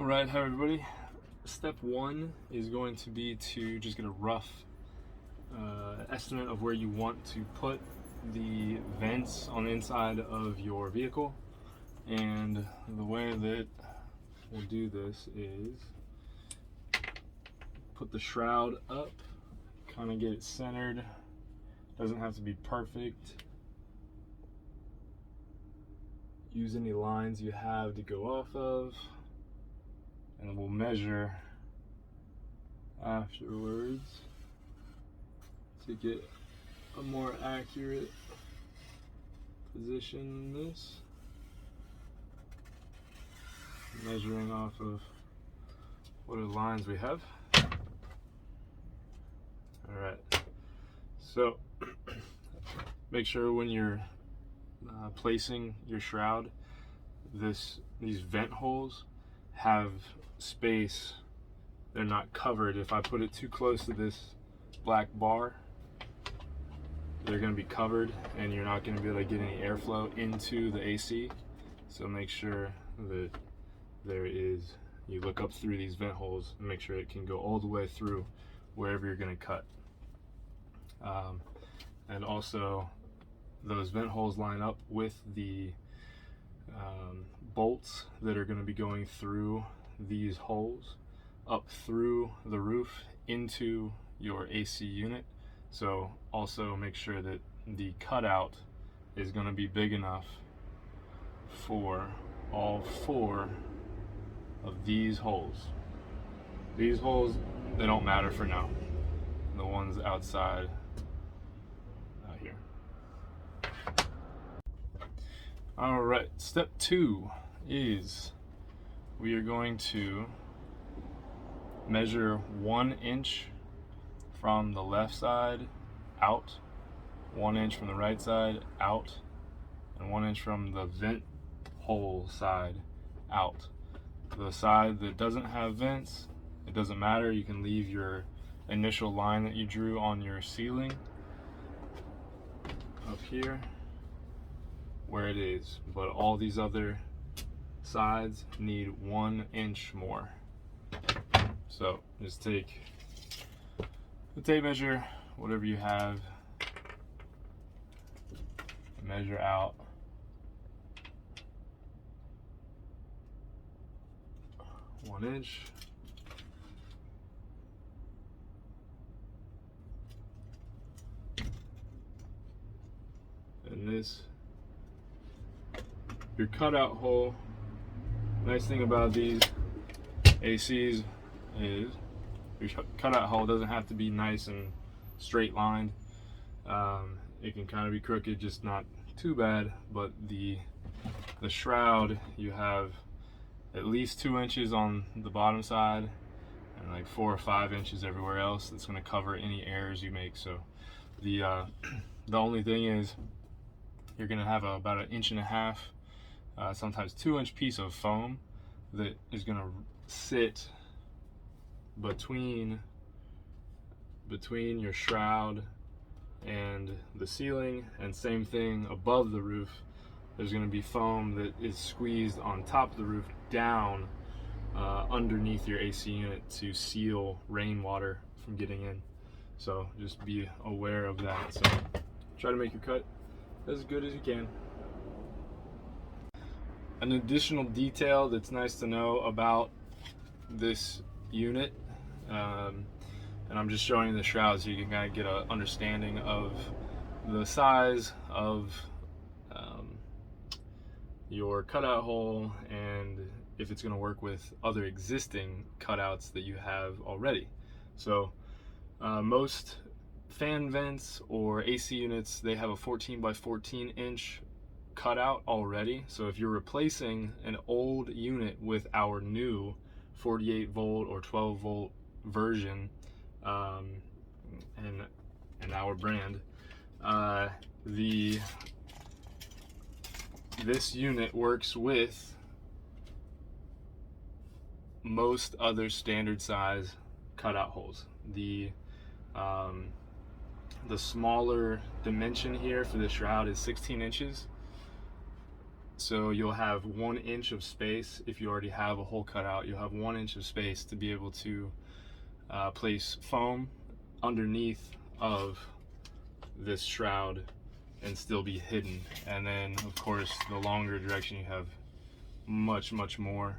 Alright, hi everybody. Step one is going to be to just get a rough estimate of where you want to put the vents on the inside of your vehicle. And the way that we'll do this is put the shroud up, kind of get it centered. Doesn't have to be perfect. Use any lines you have to go off of, and we'll measure afterwards to get a more accurate position in this. Measuring off of what lines we have. Alright, so make sure when you're placing your shroud, these vent holes have space. They're not covered. If I put it too close to this black bar, they're going to be covered and you're not going to be able to get any airflow into the AC. So make sure that you look up through these vent holes and make sure it can go all the way through wherever you're going to cut. And also those vent holes line up with the bolts that are going to be going through these holes up through the roof into your AC unit. So also make sure that the cutout is going to be big enough for all four of these holes. These holes, they don't matter for now. The ones outside here. All right, step two is we are going to measure 1 inch from the left side out, 1 inch from the right side out, and 1 inch from the vent hole side out. The side that doesn't have vents, it doesn't matter. You can leave your initial line that you drew on your ceiling up here where it is, but all these other sides need 1 inch more. So just take the tape measure, whatever you have, measure out 1 inch. And this, your cutout hole. Nice thing about these ACs is your cutout hole doesn't have to be nice and straight lined. It can kind of be crooked, just not too bad. But the shroud, you have at least 2 inches on the bottom side and like 4 or 5 inches everywhere else. That's going to cover any errors you make. So the only thing is you're going to have about 1.5 inches, sometimes 2 inch piece of foam that is going to sit between your shroud and the ceiling, and same thing above the roof. There's going to be foam that is squeezed on top of the roof down underneath your AC unit to seal rainwater from getting in. So just be aware of that. So try to make your cut as good as you can. An additional detail that's nice to know about this unit, and I'm just showing you the shroud so you can kind of get an understanding of the size of your cutout hole and if it's going to work with other existing cutouts that you have already. So most fan vents or AC units, they have a 14 by 14 inch cutout already. So if you're replacing an old unit with our new 48 volt or 12 volt version, and our brand, this unit works with most other standard size cutout holes. The smaller dimension here for the shroud is 16 inches. So you'll have 1 inch of space. If you already have a hole cut out, you'll have 1 inch of space to be able to place foam underneath of this shroud and still be hidden. And then of course the longer direction, you have much more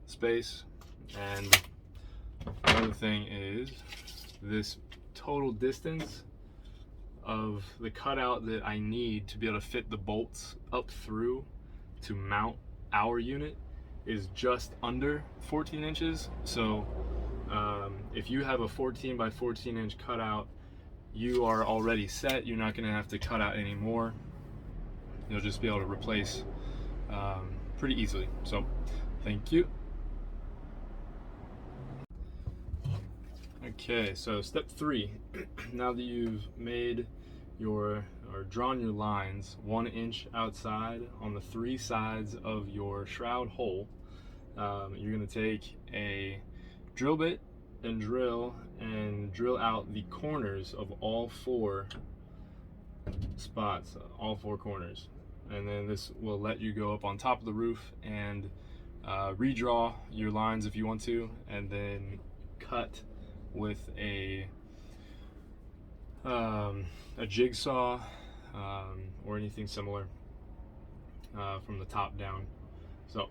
space. And another thing is this total distance of the cutout that I need to be able to fit the bolts up through to mount our unit is just under 14 inches. So if you have a 14 by 14 inch cutout, you are already set. You're not going to have to cut out anymore. You'll just be able to replace pretty easily. So thank you. Okay, so step 3. Now that you've made or drawn your lines 1 inch outside on the 3 sides of your shroud hole, you're going to take a drill bit and drill out the corners of all 4 spots, all 4 corners. And then this will let you go up on top of the roof and redraw your lines if you want to, and then cut with a jigsaw or anything similar from the top down. So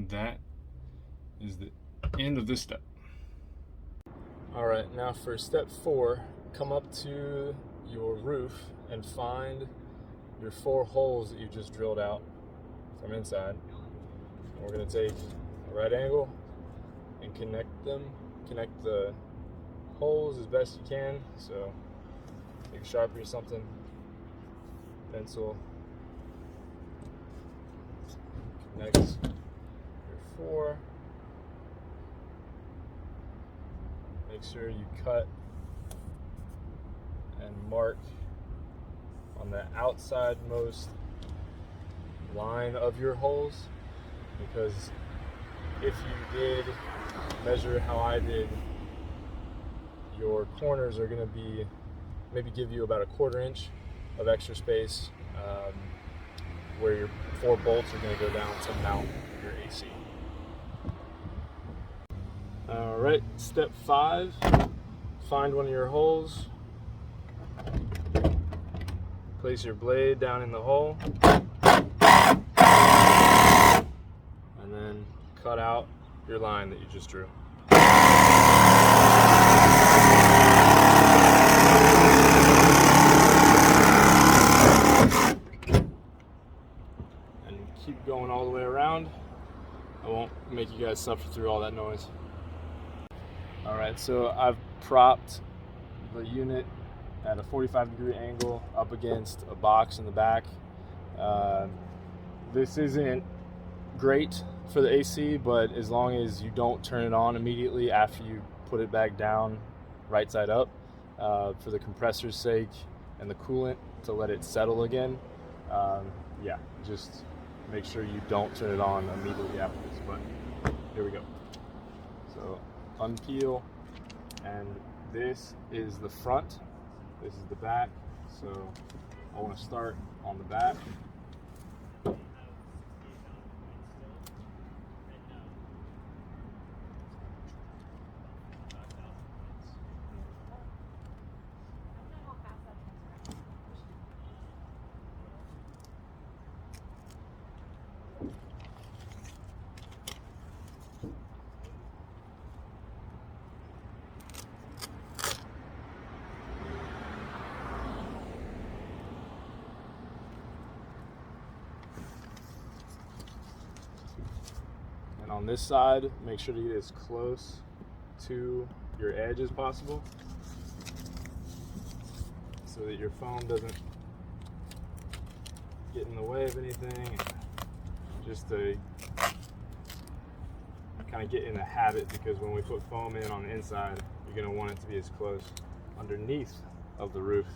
that is the end of this step. All right, now for step 4, come up to your roof and find your 4 holes that you just drilled out from inside. And we're going to take a right angle and connect the holes as best you can. So take a Sharpie or something, pencil, connect 4. Make sure you cut and mark on the outsidemost line of your holes, because if you did measure how I did, your corners are going to be maybe give you about a 1/4 inch of extra space where your 4 bolts are going to go down to mount your AC. Alright, step 5, find one of your holes, place your blade down in the hole, and then cut out your line that you just drew. And keep going all the way around. I won't make you guys suffer through all that noise. Alright, so I've propped the unit at a 45-degree angle up against a box in the back. This isn't great for the AC, but as long as you don't turn it on immediately after you put it back down right side up, for the compressor's sake and the coolant to let it settle again, yeah, just make sure you don't turn it on immediately after this. But here we go. So unpeel, and this is the front, this is the back. So I want to start on the back. on this side, make sure to get as close to your edge as possible so that your foam doesn't get in the way of anything. Just to kind of get in the habit, because when we put foam in on the inside, you're going to want it to be as close underneath of the roof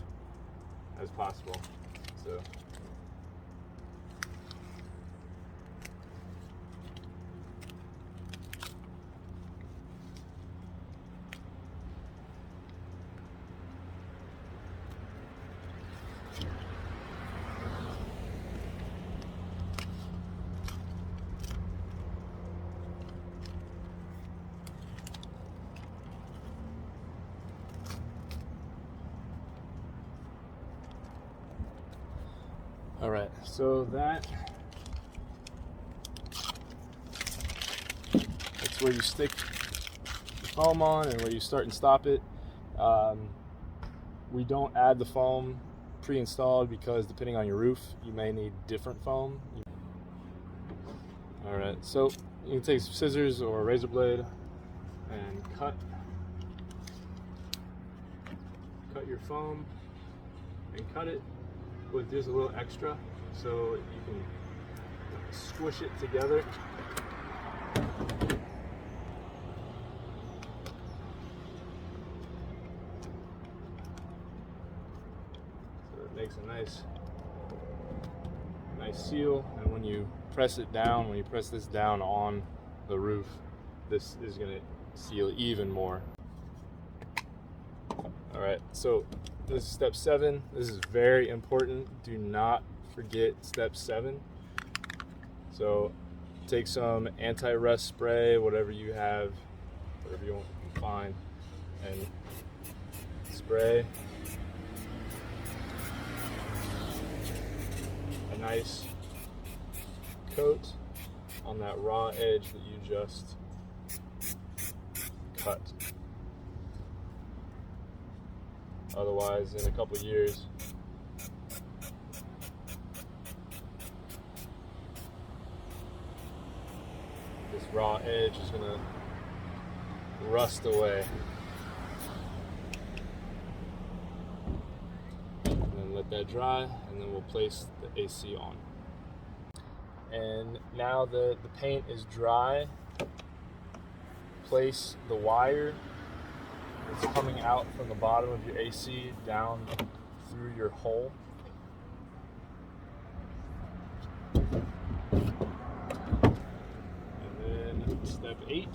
as possible. So all right, so that's where you stick the foam on and where you start and stop it. We don't add the foam pre-installed because depending on your roof, you may need different foam. All right, so you can take some scissors or a razor blade and cut your foam and cut it with just a little extra so you can squish it together. So it makes a nice seal, and when you press it down, when you press this down on the roof, this is going to seal even more. All right, so this is step 7. This is very important. Do not forget step 7. So take some anti-rust spray, whatever you have, whatever you want to find, and spray a nice coat on that raw edge that you just cut. Otherwise, in a couple years, this raw edge is going to rust away. And then let that dry, and then we'll place the AC on. And now the paint is dry, place the wire that's coming out from the bottom of your AC down through your hole. And then step 8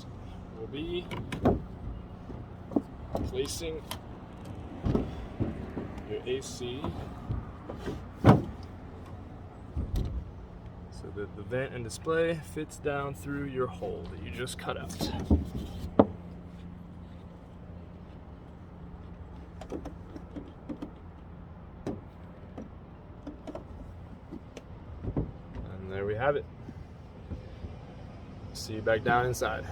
will be placing your AC so that the vent and display fits down through your hole that you just cut out. And there we have it. See you back down inside.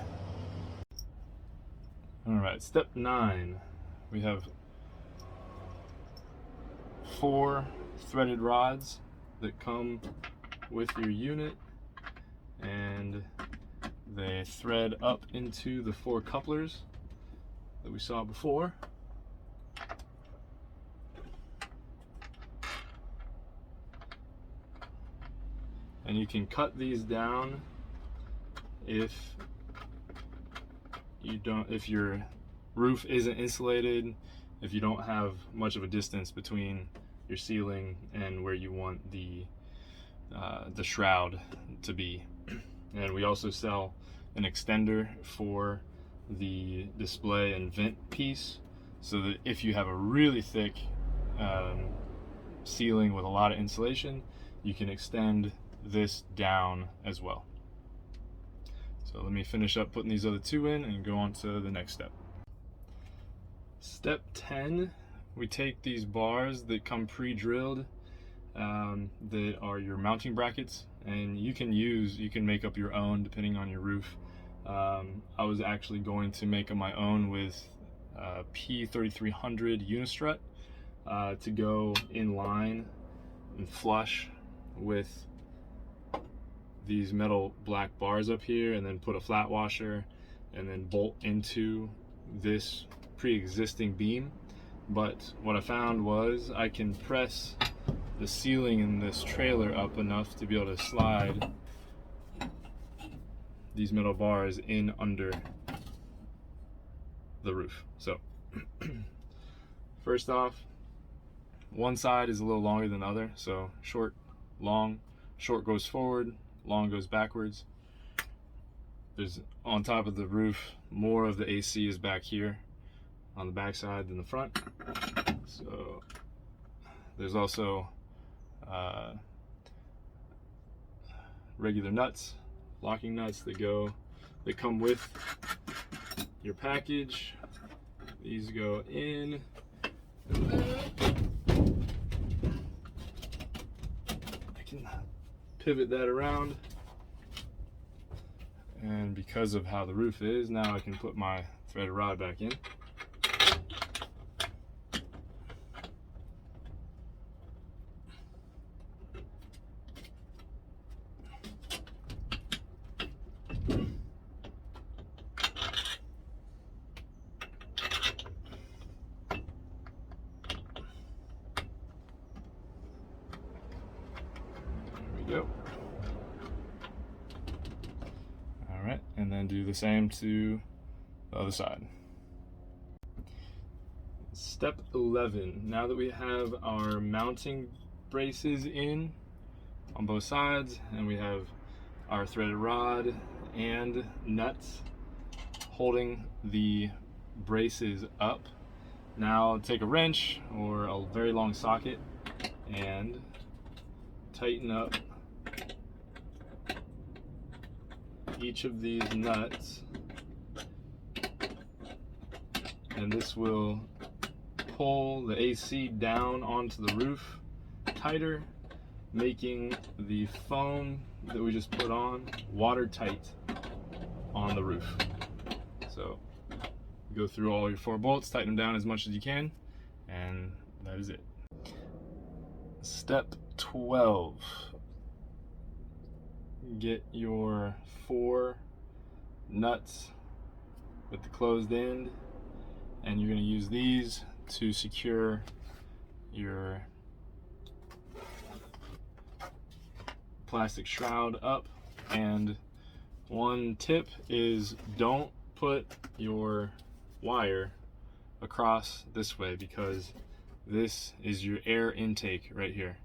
All right, step 9. We have 4 threaded rods that come with your unit, and they thread up into the 4 couplers that we saw before. And you can cut these down if your roof isn't insulated, if you don't have much of a distance between your ceiling and where you want the shroud to be. And we also sell an extender for the display and vent piece, so that if you have a really thick ceiling with a lot of insulation, you can extend this down as well. So let me finish up putting these other 2 in and go on to the next step. Step 10, we take these bars that come pre-drilled, that are your mounting brackets, and you can make up your own depending on your roof. I was actually going to make up my own with P3300 unistrut to go in line and flush with these metal black bars up here and then put a flat washer and then bolt into this pre-existing beam. But what I found was I can press the ceiling in this trailer up enough to be able to slide these metal bars in under the roof. So first off, one side is a little longer than the other, so short, long, short goes forward, long goes backwards. There's on top of the roof, more of the AC is back here on the back side than the front. So there's also regular nuts, locking nuts that come with your package. These go in. I can pivot that around, and because of how the roof is, now I can put my threaded rod back in. Yep. All right, and then do the same to the other side. Step 11. Now that we have our mounting braces in on both sides, and we have our threaded rod and nuts holding the braces up, now take a wrench or a very long socket and tighten up each of these nuts, and this will pull the AC down onto the roof tighter, making the foam that we just put on watertight on the roof. So go through all your 4 bolts, tighten them down as much as you can, and that is it. Step 12. Get your 4 nuts with the closed end, and you're going to use these to secure your plastic shroud up. And one tip is, don't put your wire across this way, because this is your air intake right here.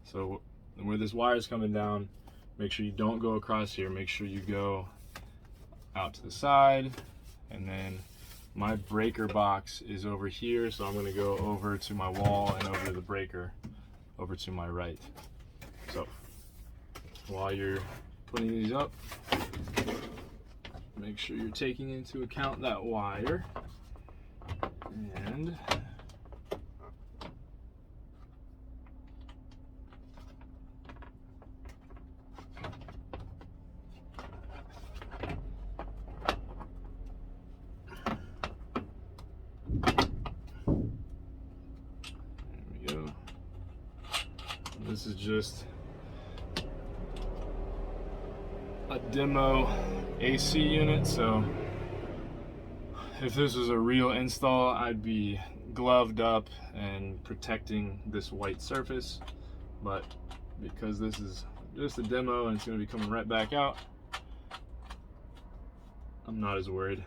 So where this wire is coming down, make sure you don't go across here. Make sure you go out to the side, and then my breaker box is over here, so I'm going to go over to my wall and over to the breaker over to my right. So while you're putting these up, make sure you're taking into account that wire, and this is just a demo AC unit, so if this was a real install, I'd be gloved up and protecting this white surface. But because this is just a demo and it's going to be coming right back out, I'm not as worried.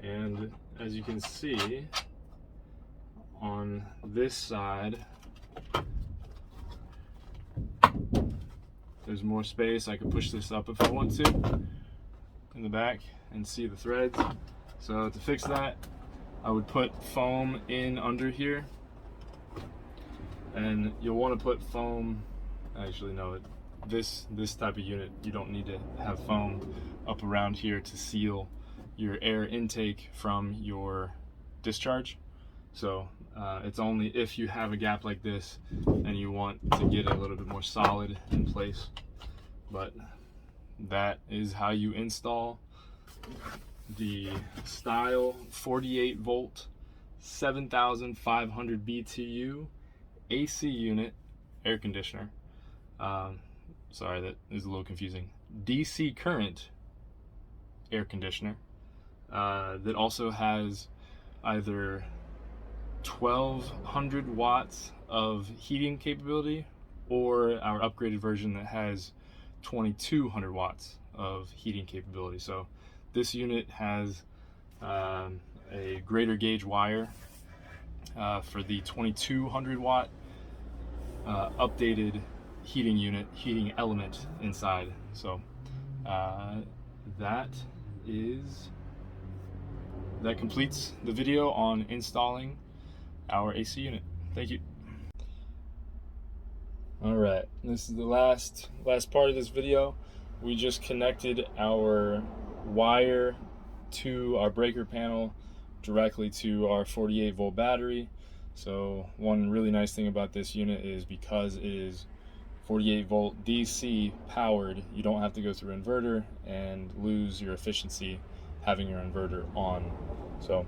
And as you can see, on this side, there's more space. I can push this up if I want to in the back and see the threads. So to fix that, I would put foam in under here, and you'll want to put foam, actually no, this type of unit, you don't need to have foam up around here to seal your air intake from your discharge. So it's only if you have a gap like this and you want to get it a little bit more solid in place. But that is how you install the StyYLL 48 volt 7500 BTU AC unit air conditioner. Sorry, that is a little confusing. DC current air conditioner that also has either 1200 watts of heating capability or our upgraded version that has 2200 watts of heating capability. So this unit has a greater gauge wire for the 2200 watt updated heating element inside. So that completes the video on installing our AC unit. Thank you. All right, this is the last part of this video. We just connected our wire to our breaker panel directly to our 48 volt battery. So one really nice thing about this unit is because it is 48 volt DC powered, you don't have to go through inverter and lose your efficiency having your inverter on. So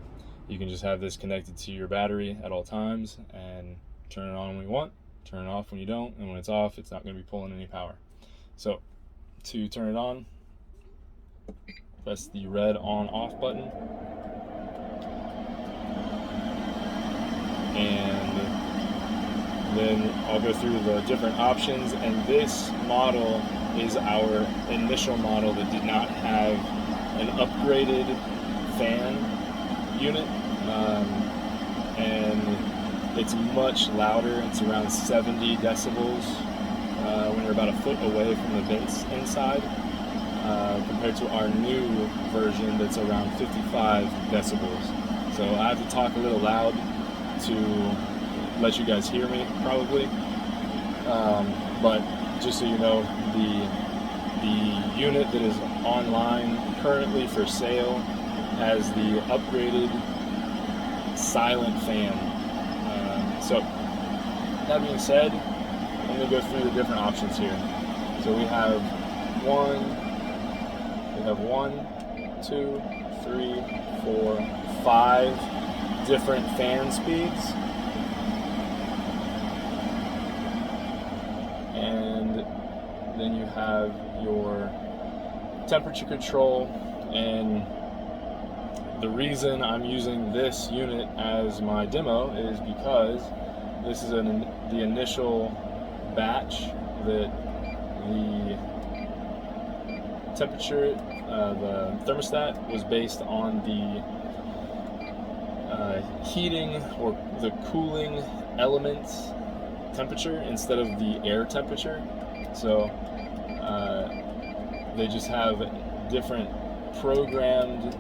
you can just have this connected to your battery at all times and turn it on when you want, turn it off when you don't, and when it's off, it's not going to be pulling any power. So to turn it on, press the red on/off button, and then I'll go through the different options. And this model is our initial model that did not have an upgraded fan unit, and it's much louder. It's around 70 decibels when you're about a foot away from the vents inside, compared to our new version that's around 55 decibels. So I have to talk a little loud to let you guys hear me, probably. But just so you know, the unit that is online currently for sale has the upgraded silent fan. So that being said, I'm going to go through the different options here. So we have one, 2, 3, 4, 5 different fan speeds. And then you have your temperature control. And the reason I'm using this unit as my demo is because this is the initial batch that the temperature, the thermostat was based on the heating or the cooling elements temperature instead of the air temperature. So they just have different programmed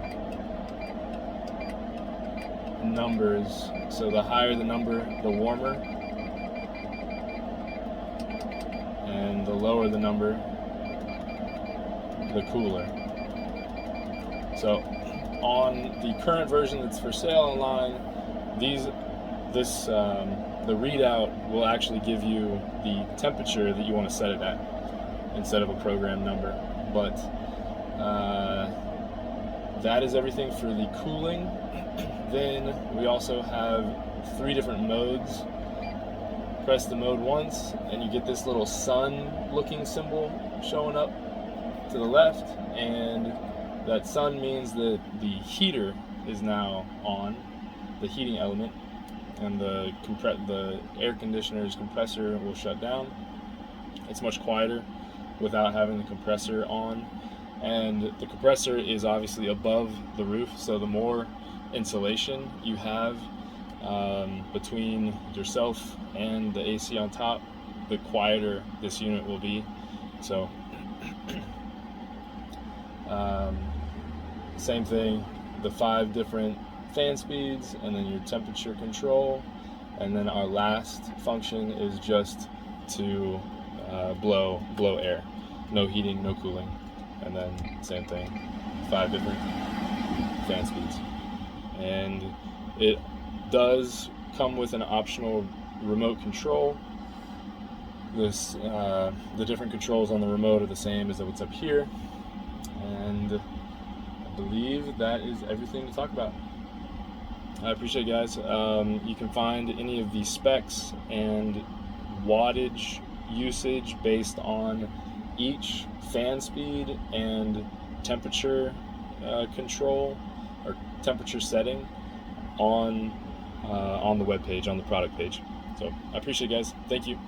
numbers. So the higher the number, the warmer, and the lower the number, the cooler. So on the current version that's for sale online, the readout will actually give you the temperature that you want to set it at instead of a program number. But that is everything for the cooling. Then we also have 3 different modes. Press the mode once and you get this little sun looking symbol showing up to the left, and that sun means that the heater is now on, the heating element, and the air conditioner's compressor will shut down. It's much quieter without having the compressor on, and the compressor is obviously above the roof, so the more insulation you have between yourself and the AC on top, the quieter this unit will be. So same thing, the 5 different fan speeds, and then your temperature control, and then our last function is just to blow air, no heating, no cooling, and then same thing, 5 different fan speeds. And it does come with an optional remote control. The different controls on the remote are the same as what's up here, and I believe that is everything to talk about. I appreciate it, guys. You can find any of the specs and wattage usage based on each fan speed and temperature control or temperature setting on the web page, on the product page. So I appreciate it, guys. Thank you.